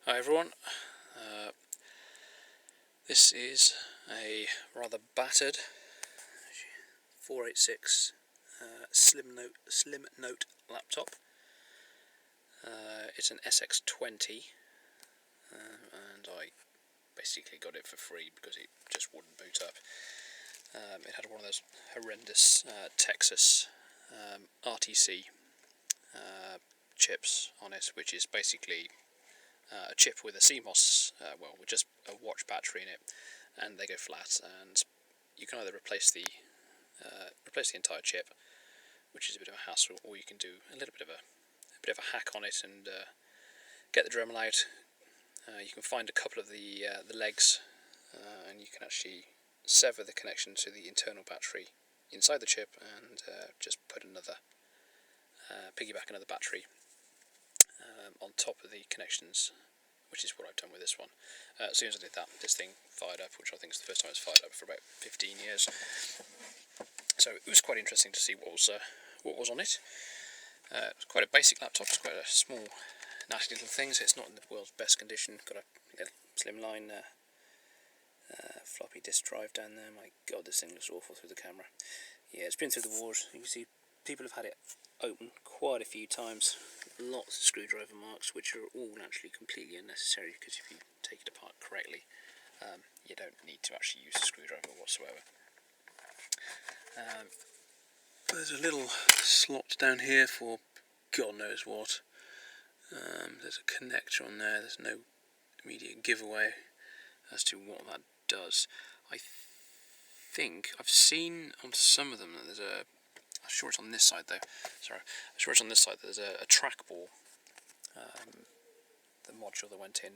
Hi everyone, this is a rather battered 486 Slimnote laptop. It's an SX20 and I basically got it for free because it just wouldn't boot up. It had one of those horrendous Texas RTC chips on it, which is basically a chip with a CMOS, with just a watch battery in it, and they go flat. And you can either replace the entire chip, which is a bit of a hassle, or you can do a little bit of a hack on it and get the Dremel out. You can find a couple of the legs, and you can actually sever the connection to the internal battery inside the chip and just put piggyback another battery on top of the connections, which is what I've done with this one. As soon as I did that, this thing fired up, which I think is the first time it's fired up for about 15 years. So it was quite interesting to see what was on it. It's quite a basic laptop. It's quite a small, nasty little thing, so it's not in the world's best condition. Got a little slimline floppy disk drive down there. My God, this thing looks awful through the camera. Yeah, it's been through the wars. You can see people have had it open quite a few times. Lots of screwdriver marks, which are all actually completely unnecessary, because if you take it apart correctly, you don't need to actually use a screwdriver whatsoever. There's a little slot down here for God knows what. There's a connector on there. There's no immediate giveaway as to what that does. I think I've seen on some of them that there's I'm sure it's on this side though. Sorry, I'm sure it's on this side that there's a trackball, the module that went in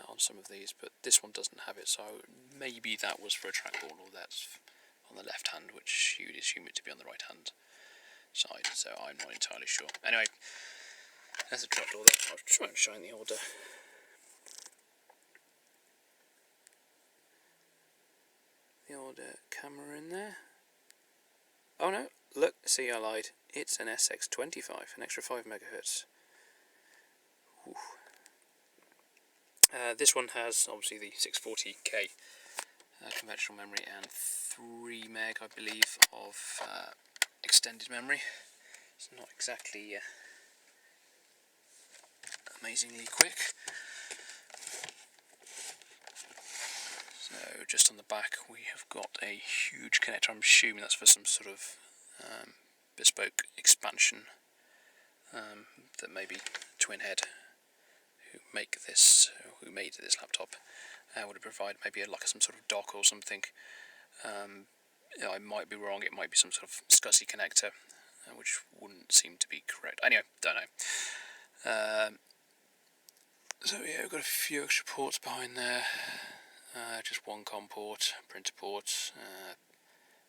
on some of these, but this one doesn't have it. So maybe that was for a trackball, or that's on the left hand, which you'd assume it to be on the right hand side. So I'm not entirely sure. Anyway, there's a trapdoor there. I'll try and shine the order. Camera in there. Oh no, look, see, I lied. It's an SX25, an extra 5 megahertz. This one has obviously the 640k conventional memory and 3 meg, I believe, of extended memory. It's not exactly amazingly quick. So just on the back we have got a huge connector. I'm assuming that's for some sort of bespoke expansion that maybe Twinhead, who made this laptop, would have provided, maybe like some sort of dock or something. I might be wrong. It might be some sort of SCSI connector, which wouldn't seem to be correct. Anyway, don't know. So yeah, we've got a few extra ports behind there. Just one COM port, printer port,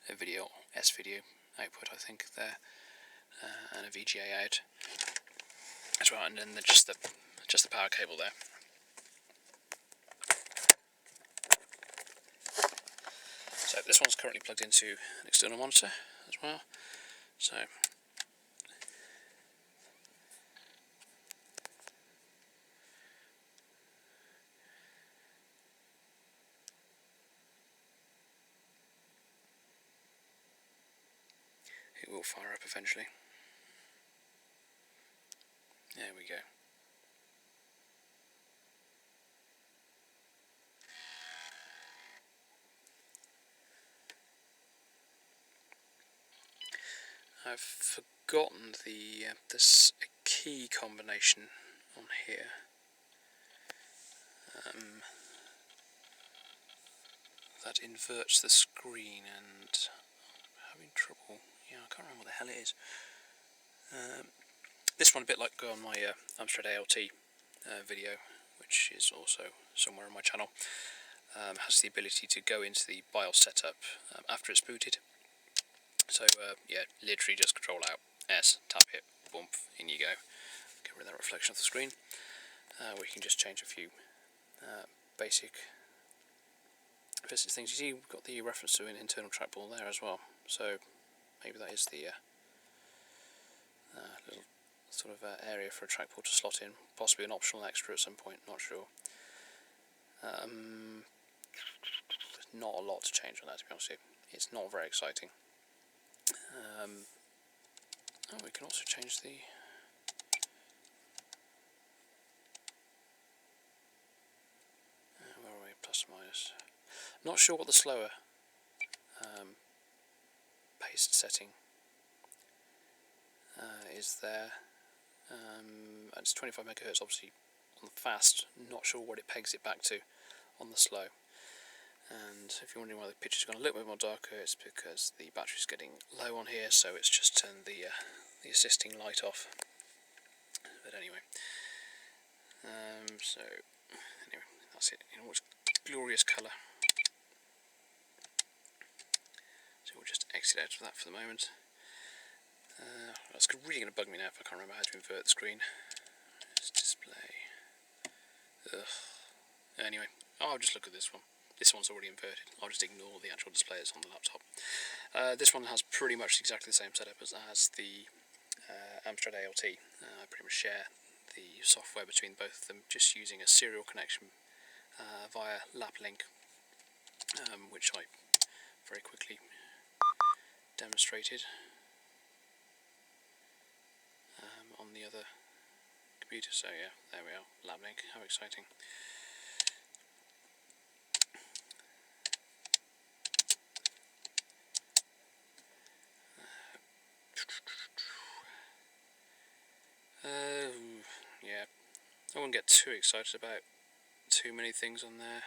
a S-video output, I think, there, and a VGA out as well, and then just the power cable there. So this one's currently plugged into an external monitor as well. So it will fire up eventually. There we go. I've forgotten this key combination on here. That inverts the screen, and I'm having trouble. Yeah, I can't remember what the hell it is. This one, a bit like on my Amstrad ALT video, which is also somewhere on my channel, has the ability to go into the BIOS setup after it's booted. So yeah, literally just Control Alt S, tap it, boom, in you go. Get rid of that reflection off the screen. We can just change a few basic things. You see, we've got the reference to an internal trackball there as well. So maybe that is the little sort of area for a trackball to slot in, possibly an optional extra at some point, not sure. There's not a lot to change on that, to be honest with you. It's not very exciting. Oh, we can also change the... where are we? Plus or minus. Not sure what the slower paste setting is there. It's 25 megahertz, obviously, on the fast. Not sure what it pegs it back to on the slow. And if you're wondering why the picture's gone a little bit more darker, it's because the battery's getting low on here, so it's just turned the assisting light off. But anyway, so anyway, that's it in all its glorious colour. So we'll just exit out of that for the moment. It's really going to bug me now if I can't remember how to invert the screen. Just display. Ugh. Anyway, I'll just look at this one. This one's already inverted. I'll just ignore the actual display that's on the laptop. This one has pretty much exactly the same setup as the Amstrad ALT. I pretty much share the software between both of them, just using a serial connection via LapLink, which I very quickly demonstrated on the other computer. So yeah, there we are, LapLink. How exciting! Yeah, I wouldn't get too excited about too many things on there.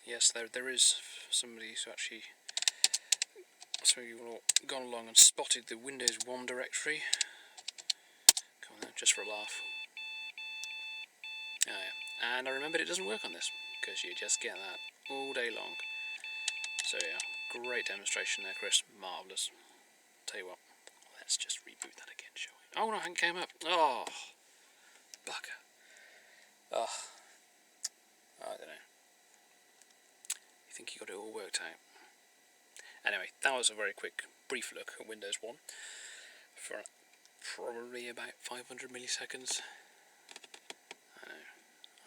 Yes, there is somebody who actually, some of you all gone along and spotted the Windows 1 directory. Come on then, just for a laugh. Oh yeah, and I remembered it doesn't work on this, because you just get that all day long. So yeah, great demonstration there, Chris, marvellous. Tell you what, let's just reboot that again, shall we? Oh no, it came up. Oh, bugger. Oh, I don't know. You think you got it all worked out? Anyway, that was a very quick, brief look at Windows 1 for probably about 500 milliseconds.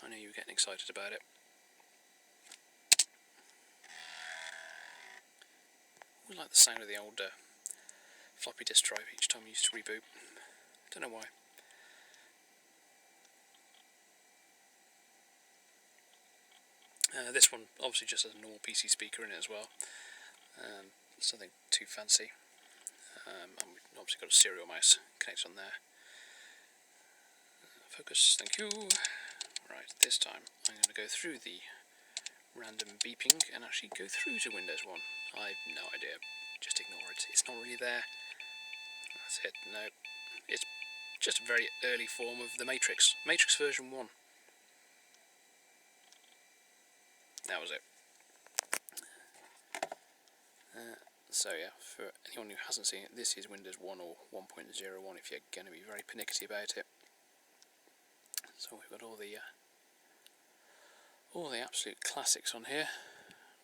I know you were getting excited about it. I like the sound of the old floppy disk drive each time I used to reboot. Don't know why. This one obviously just has a normal PC speaker in it as well. Something too fancy. And we've obviously got a serial mouse connected on there. Focus, thank you. Right, this time I'm going to go through the random beeping and actually go through to Windows 1. I've no idea. Just ignore it. It's not really there. That's it. No. It's just a very early form of the Matrix. Matrix version 1. That was it. So yeah, for anyone who hasn't seen it, this is Windows 1 or 1.01 if you're going to be very pernickety about it. So we've got all the absolute classics on here,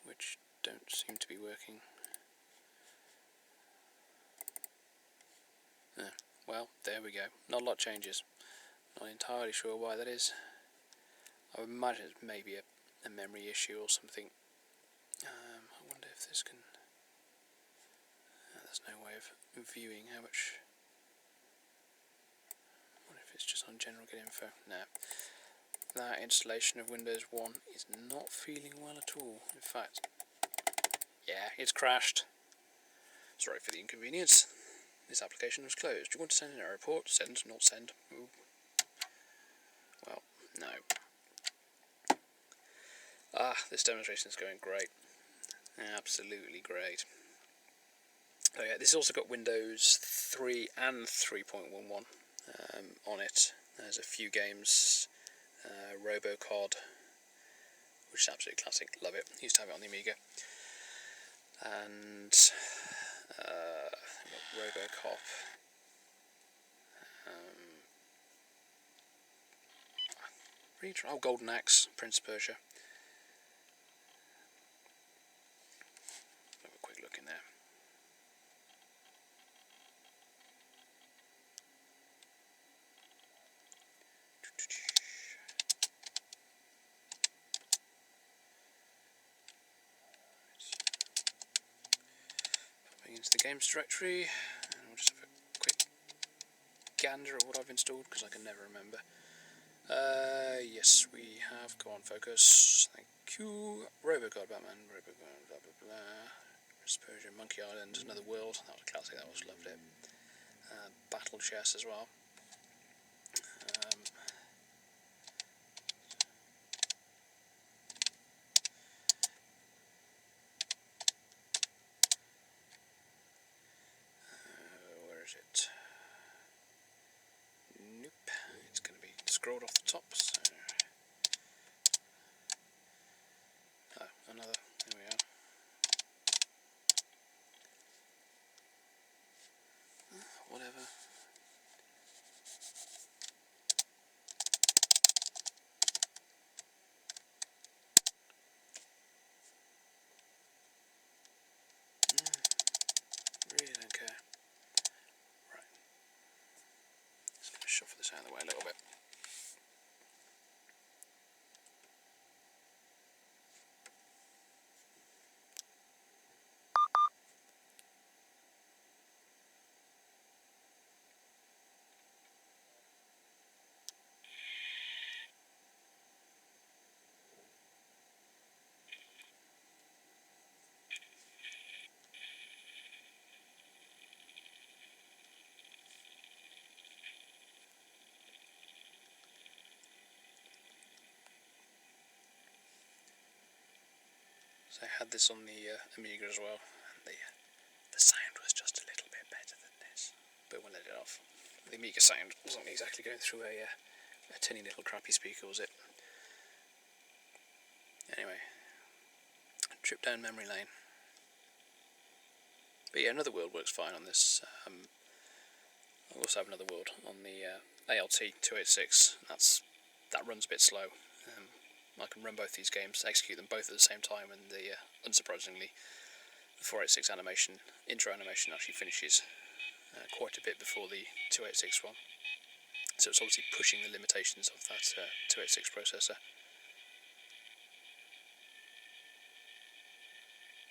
which don't seem to be working. Well, there we go. Not a lot changes. Not entirely sure why that is. I would imagine it's maybe a memory issue or something. I wonder if this can... there's no way of viewing how much... I wonder if it's just on general get info. No. That installation of Windows 1 is not feeling well at all. In fact, yeah, it's crashed. Sorry for the inconvenience. This application was closed. Do you want to send in a report? Send, not send. Ooh. Well, no. This demonstration is going great. Absolutely great. Oh yeah, this has also got Windows 3 and 3.11 on it. There's a few games, RoboCod, which is absolutely classic, love it. Used to have it on the Amiga. And RoboCop. Golden Axe, Prince of Persia. Have a quick look in there. into the games directory, and we'll just have a quick gander at what I've installed, because I can never remember. Yes, we have, go on, focus, thank you, Robocod, Batman, Robocod, blah blah blah, Persia, Monkey Island, Another World, that was a classic, that was, loved it. Battle Chess as well. Where is it? Nope, it's going to be scrolled off the top, so... Oh, another, there we are. Whatever. Really don't care. Right. Just going to shuffle this out of the way a little bit. So I had this on the Amiga as well, and the sound was just a little bit better than this, but we'll let it off. The Amiga sound wasn't exactly going through a tinny little crappy speaker, was it? Anyway, trip down memory lane. But yeah, Another World works fine on this. I also have Another World on the ALT 286. That runs a bit slow. I can run both these games, execute them both at the same time, and unsurprisingly, the 486 intro animation actually finishes quite a bit before the 286 one. So it's obviously pushing the limitations of that 286 processor.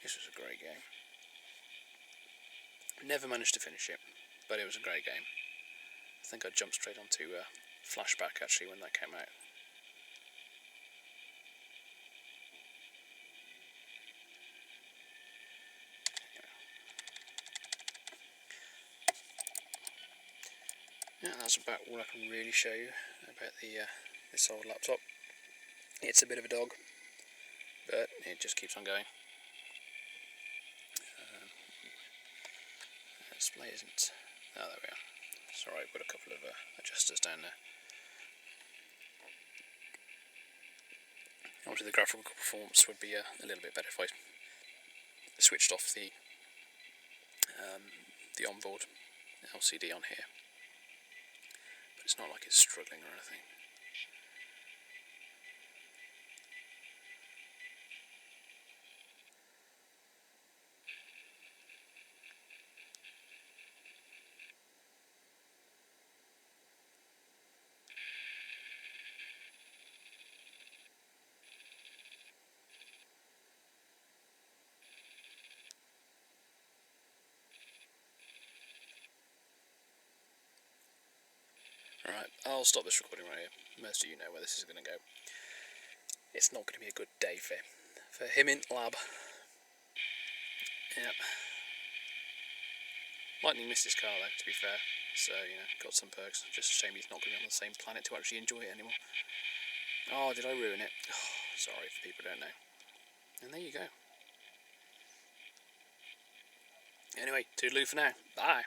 This was a great game. Never managed to finish it, but it was a great game. I think I jumped straight onto Flashback actually when that came out. Yeah, that's about all I can really show you about this old laptop. It's a bit of a dog, but it just keeps on going. Display isn't... Oh, there we are. Sorry, I've got a couple of adjusters down there. Obviously the graphical performance would be a little bit better if I switched off the onboard LCD on here. But it's not like it's struggling or anything. Alright, I'll stop this recording right here. Most of you know where this is going to go. It's not going to be a good day for him in lab. Yep. Lightning missed his car though, to be fair. So, got some perks. Just a shame he's not going to be on the same planet to actually enjoy it anymore. Oh, did I ruin it? Oh, sorry for people who don't know. And there you go. Anyway, toodaloo for now. Bye.